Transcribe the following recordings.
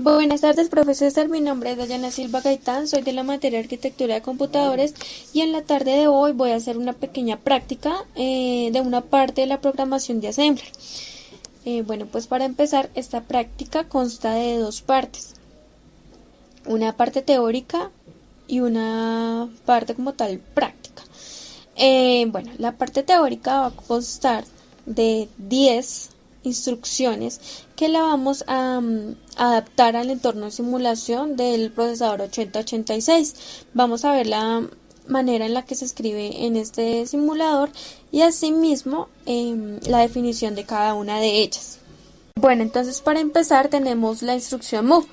Buenas tardes, profesor. Mi nombre es Dayana Silva Gaitán, soy de la materia de Arquitectura de Computadores y en la tarde de hoy voy a hacer una pequeña práctica de una parte de la programación de Assembler. Pues para empezar, esta práctica consta de dos partes, una parte teórica y una parte como tal práctica. La parte teórica va a constar de 10 instrucciones que la vamos a adaptar al entorno de simulación del procesador 8086. Vamos a ver la manera en la que se escribe en este simulador y asimismo la definición de cada una de ellas. Entonces para empezar tenemos la instrucción move.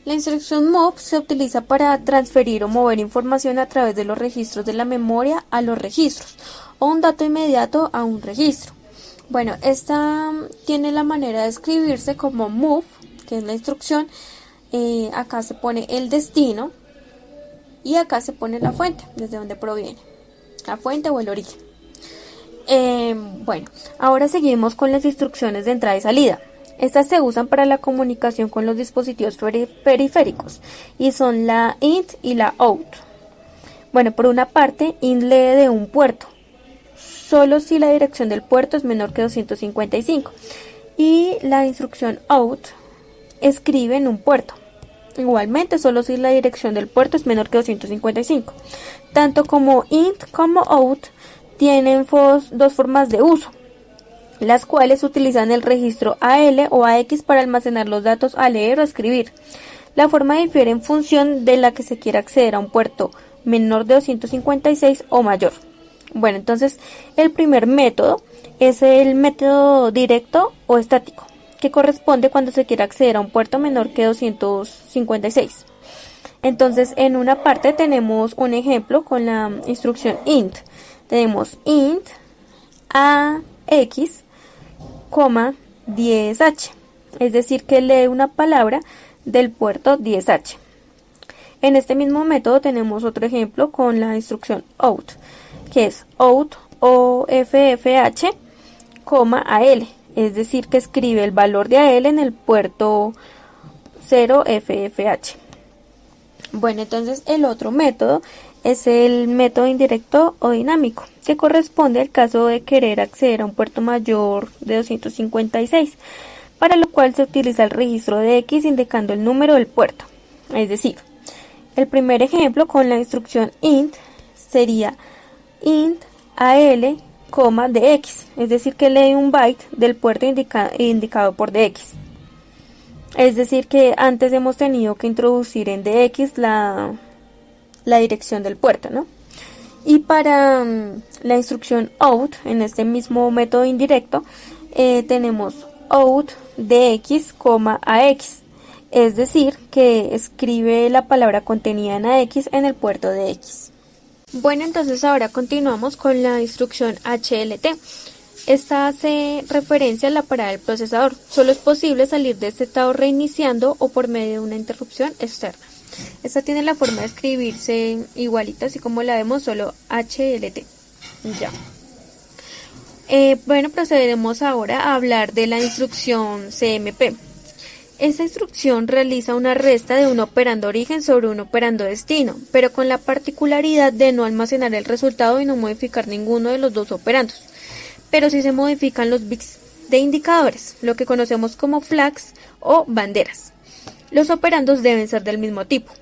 La instrucción move se utiliza para transferir o mover información a través de los registros de la memoria a los registros o un dato inmediato a un registro. Esta tiene la manera de escribirse como move, que es la instrucción. Acá se pone el destino y acá se pone la fuente, desde donde proviene, la fuente o el origen. Ahora seguimos con las instrucciones de entrada y salida. Estas se usan para la comunicación con los dispositivos periféricos y son la int y la out. Por una parte, int lee de un puerto, solo si la dirección del puerto es menor que 255, y la instrucción out escribe en un puerto, igualmente solo si la dirección del puerto es menor que 255. Tanto como int como out tienen dos formas de uso, las cuales utilizan el registro AL o AX para almacenar los datos a leer o escribir. La forma difiere en función de la que se quiera acceder a un puerto menor de 256 o mayor. Entonces el primer método es el método directo o estático, que corresponde cuando se quiere acceder a un puerto menor que 256. Entonces en una parte tenemos un ejemplo con la instrucción int. Tenemos int AX, 10H, es decir que lee una palabra del puerto 10H. En este mismo método tenemos otro ejemplo con la instrucción out, que es out OFFH, AL, es decir que escribe el valor de AL en el puerto 0FFH. Entonces el otro método es el método indirecto o dinámico, que corresponde al caso de querer acceder a un puerto mayor de 256, para lo cual se utiliza el registro de X indicando el número del puerto. Es decir, el primer ejemplo con la instrucción int sería int AL, dx, es decir que lee un byte del puerto indicado por dx. Es decir que antes hemos tenido que introducir en dx la dirección del puerto, ¿no? Y para la instrucción out, en este mismo método indirecto, tenemos out dx, ax, es decir que escribe la palabra contenida en ax en el puerto de x. Entonces ahora continuamos con la instrucción HLT. Esta hace referencia a la parada del procesador. Solo es posible salir de este estado reiniciando o por medio de una interrupción externa. Esta tiene la forma de escribirse igualita, así como la vemos, solo HLT. Ya. Procederemos ahora a hablar de la instrucción CMP. Esta instrucción realiza una resta de un operando origen sobre un operando destino, pero con la particularidad de no almacenar el resultado y no modificar ninguno de los dos operandos. Pero sí se modifican los bits de indicadores, lo que conocemos como flags o banderas. Los operandos deben ser del mismo tipo.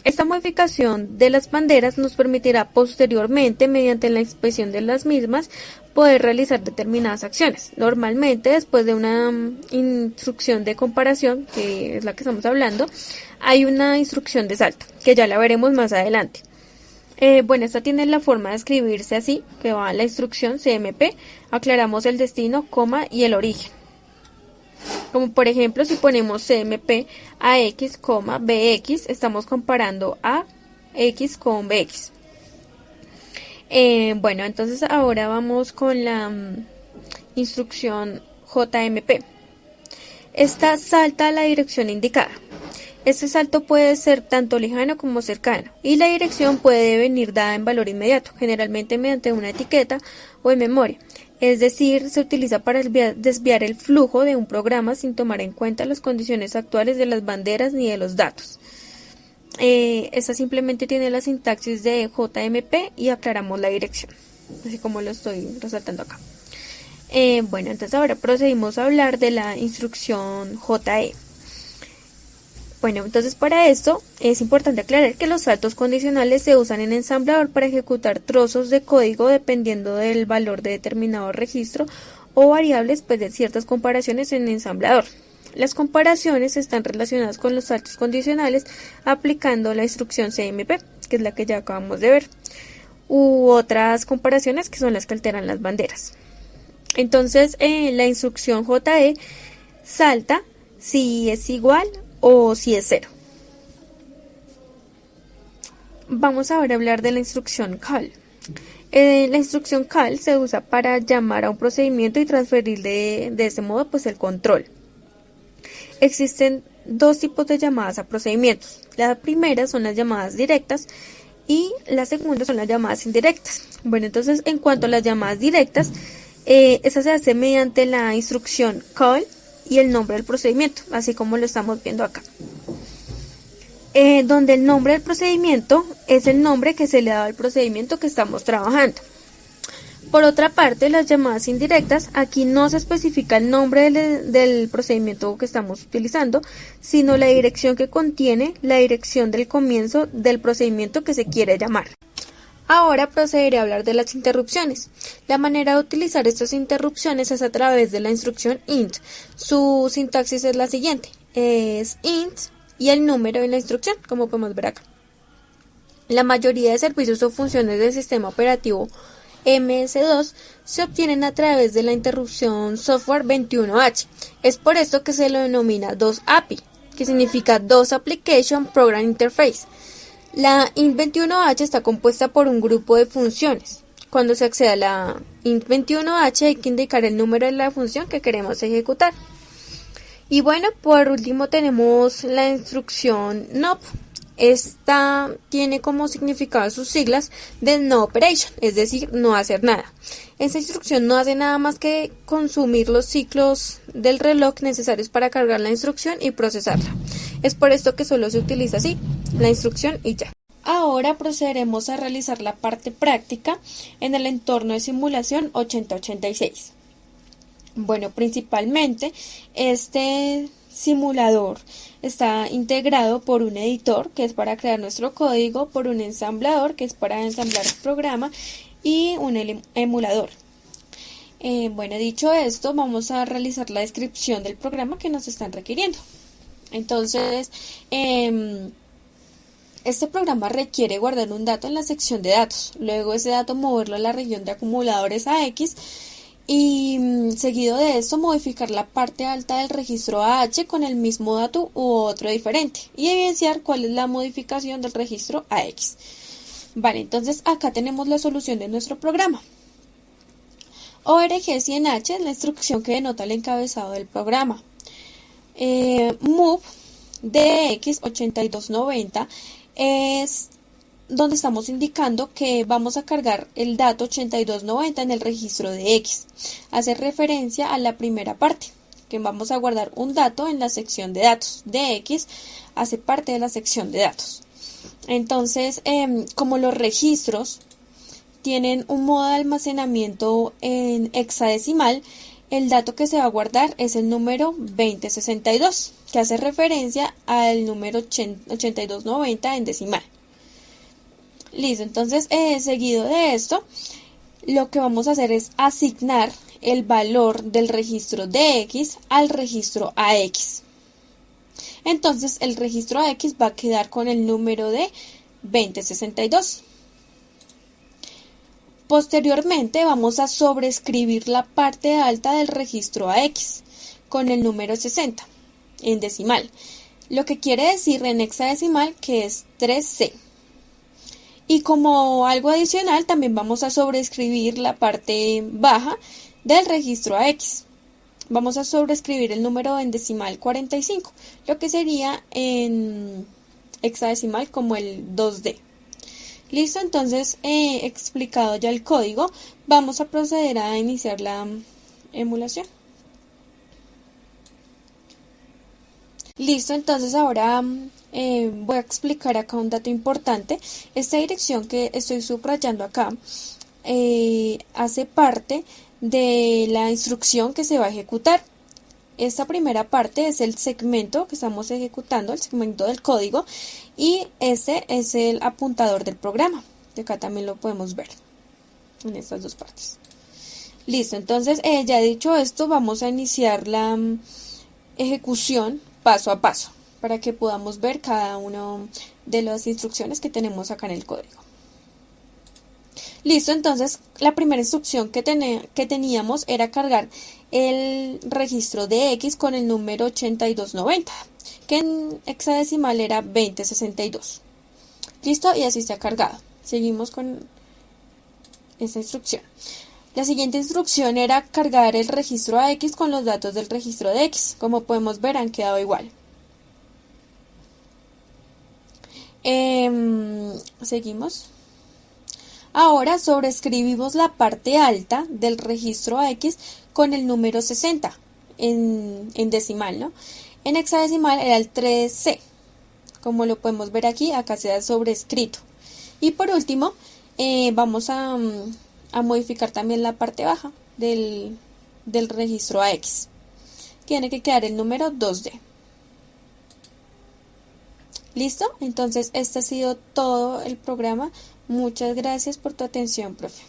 Esta modificación de las banderas nos permitirá posteriormente, mediante la inspección de las mismas, poder realizar determinadas acciones. Normalmente, después de una instrucción de comparación, que es la que estamos hablando, hay una instrucción de salto, que ya la veremos más adelante. Esta tiene la forma de escribirse así, que va a la instrucción CMP, aclaramos el destino, y el origen. Como por ejemplo, si ponemos CMP AX, BX, estamos comparando AX con BX. Entonces ahora vamos con la instrucción JMP. Esta salta a la dirección indicada. Este salto puede ser tanto lejano como cercano, y la dirección puede venir dada en valor inmediato, generalmente mediante una etiqueta o en memoria. Es decir, se utiliza para desviar el flujo de un programa sin tomar en cuenta las condiciones actuales de las banderas ni de los datos. Esta simplemente tiene la sintaxis de JMP y aclaramos la dirección, así como lo estoy resaltando acá. Bueno, entonces ahora procedimos a hablar de la instrucción JE. Bueno, entonces para esto es importante aclarar que los saltos condicionales se usan en ensamblador para ejecutar trozos de código dependiendo del valor de determinado registro o variables, pues de ciertas comparaciones en ensamblador. Las comparaciones están relacionadas con los saltos condicionales aplicando la instrucción CMP, que es la que ya acabamos de ver, u otras comparaciones que son las que alteran las banderas. Entonces, la instrucción JE salta si es igual o si es 0. Vamos ahora a hablar de la instrucción call. La instrucción call se usa para llamar a un procedimiento y transferir de ese modo pues el control. Existen dos tipos de llamadas a procedimientos. La primera son las llamadas directas y la segunda son las llamadas indirectas. Bueno, entonces en cuanto a las llamadas directas, esa se hace mediante la instrucción call y el nombre del procedimiento, así como lo estamos viendo acá. Donde el nombre del procedimiento es el nombre que se le ha dado al procedimiento que estamos trabajando. Por otra parte, las llamadas indirectas, aquí no se especifica el nombre del procedimiento que estamos utilizando, sino la dirección que contiene la dirección del comienzo del procedimiento que se quiere llamar. Ahora procederé a hablar de las interrupciones. La manera de utilizar estas interrupciones es a través de la instrucción int. Su sintaxis es la siguiente, es int y el número de la instrucción, como podemos ver acá. La mayoría de servicios o funciones del sistema operativo MS2 se obtienen a través de la interrupción software 21H. Es por esto que se lo denomina 2API, que significa 2 Application Program Interface. La int21H está compuesta por un grupo de funciones. Cuando se accede a la int21H hay que indicar el número de la función que queremos ejecutar. Y bueno, por último tenemos la instrucción NOP. Esta tiene como significado sus siglas de no operation, es decir, no hacer nada. Esta instrucción no hace nada más que consumir los ciclos del reloj necesarios para cargar la instrucción y procesarla. Es por esto que solo se utiliza así, la instrucción y ya. Ahora procederemos a realizar la parte práctica en el entorno de simulación 8086. Bueno, principalmente este simulador está integrado por un editor que es para crear nuestro código, por un ensamblador que es para ensamblar el programa y un emulador. Bueno, dicho esto, vamos a realizar la descripción del programa que nos están requiriendo. Entonces, este programa requiere guardar un dato en la sección de datos, luego ese dato moverlo a la región de acumuladores AX y seguido de esto modificar la parte alta del registro AH con el mismo dato u otro diferente y evidenciar cuál es la modificación del registro AX. Vale, entonces acá tenemos la solución de nuestro programa. ORG100H es la instrucción que denota el encabezado del programa. Move DX8290 es donde estamos indicando que vamos a cargar el dato 8290 en el registro de X. Hace referencia a la primera parte, que vamos a guardar un dato en la sección de datos. De X hace parte de la sección de datos. Entonces, como los registros tienen un modo de almacenamiento en hexadecimal, el dato que se va a guardar es el número 2062, que hace referencia al número 8290 en decimal. Listo, entonces seguido de esto, lo que vamos a hacer es asignar el valor del registro DX al registro AX. Entonces el registro AX va a quedar con el número de 2062. Posteriormente vamos a sobreescribir la parte alta del registro AX con el número 60 en decimal, lo que quiere decir en hexadecimal que es 3C. Y como algo adicional también vamos a sobreescribir la parte baja del registro AX. Vamos a sobreescribir el número en decimal 45, lo que sería en hexadecimal como el 2D. Listo, entonces explicado ya el código, vamos a proceder a iniciar la emulación. Listo, entonces ahora voy a explicar acá un dato importante. Esta dirección que estoy subrayando acá hace parte de la instrucción que se va a ejecutar. Esta primera parte es el segmento que estamos ejecutando, el segmento del código, y este es el apuntador del programa. De acá también lo podemos ver en estas dos partes. Listo, entonces ya dicho esto, vamos a iniciar la ejecución paso a paso para que podamos ver cada una de las instrucciones que tenemos acá en el código. Listo, entonces la primera instrucción que teníamos era cargar el registro de X con el número 8290, que en hexadecimal era 2062. Listo, y así está cargado. Seguimos con esta instrucción. La siguiente instrucción era cargar el registro a X con los datos del registro de X. Como podemos ver, han quedado igual. Seguimos. Ahora sobreescribimos la parte alta del registro a X con el número 60 en decimal, ¿no? En hexadecimal era el 3C. Como lo podemos ver aquí, acá se da sobrescrito. Y por último, vamos a modificar también la parte baja del registro a X. Tiene que quedar el número 2D. ¿Listo? Entonces este ha sido todo el programa. Muchas gracias por tu atención, profe.